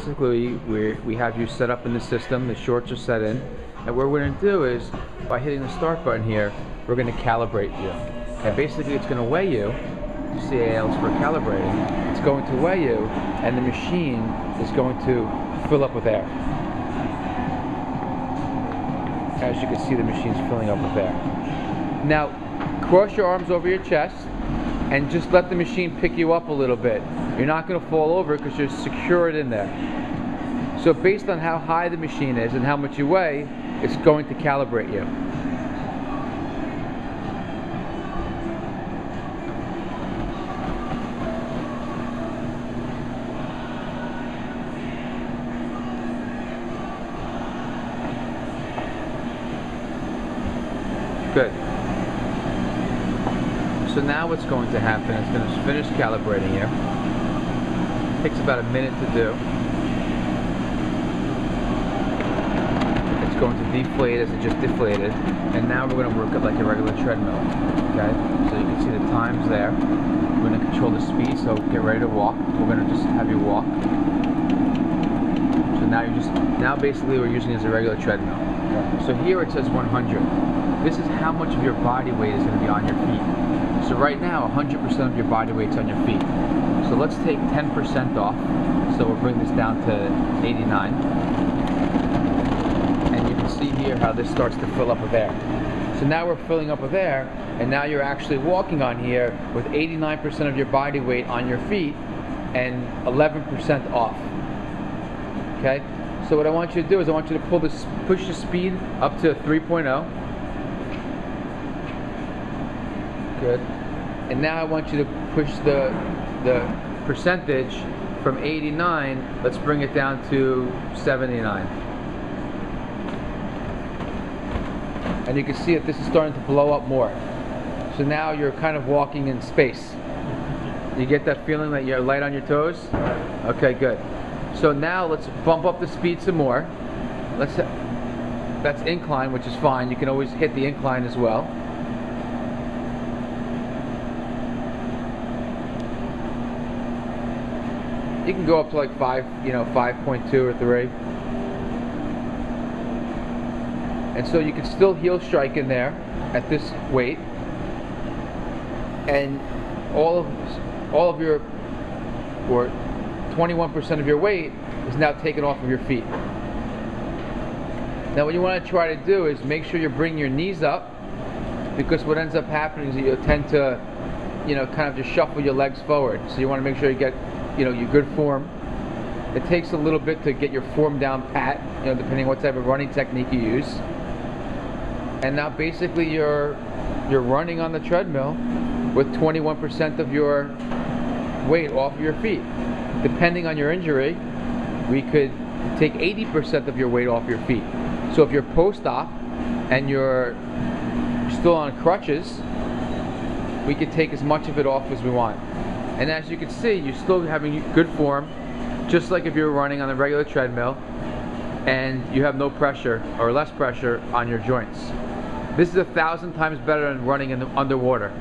basically we have you set up in the system, the shorts are set in, and what we're going to do is, by hitting the start button here, we're going to calibrate you. And basically it's going to weigh you. CAL is for calibrating. It's going to weigh you, and the machine is going to fill up with air. As you can see, the machine's filling up with air. Now, cross your arms over your chest and just let the machine pick you up a little bit. You're not going to fall over because you're secured in there. So based on how high the machine is and how much you weigh, it's going to calibrate you. Good. So now what's going to happen, it's going to finish calibrating you. It takes about a minute to do. It's going to deflate as it just deflated. And now we're going to work it like a regular treadmill. Okay? So you can see the times there. We're going to control the speed, so get ready to walk. We're going to just have you walk. So now basically we're using it as a regular treadmill. Okay. So here it says 100. This is how much of your body weight is going to be on your feet. So right now, 100% of your body weight's on your feet. So let's take 10% off. So we'll bring this down to 89. And you can see here how this starts to fill up with air. So now we're filling up with air, and now you're actually walking on here with 89% of your body weight on your feet and 11% off. Okay? So what I want you to do is I want you to push the speed up to 3.0. Good. And now I want you to push the percentage from 89, let's bring it down to 79. And you can see that this is starting to blow up more. So now you're kind of walking in space. You get that feeling that you're light on your toes? Okay, good. So now let's bump up the speed some more. That's incline, which is fine. You can always hit the incline as well. You can go up to like 5.2 or 3. And so you can still heel strike in there at this weight. And all of your, or 21% of your weight is now taken off of your feet. Now what you want to try to do is make sure you're bringing your knees up, because what ends up happening is that you'll tend to, kind of just shuffle your legs forward. So you want to make sure you get your good form. It takes a little bit to get your form down pat, depending on what type of running technique you use. And now basically you're running on the treadmill with 21% of your weight off of your feet. Depending on your injury, we could take 80% of your weight off your feet. So if you're post-op and you're still on crutches, we could take as much of it off as we want. And as you can see, you're still having good form, just like if you were running on a regular treadmill, and you have no pressure or less pressure on your joints. This is 1,000 times better than running in the underwater.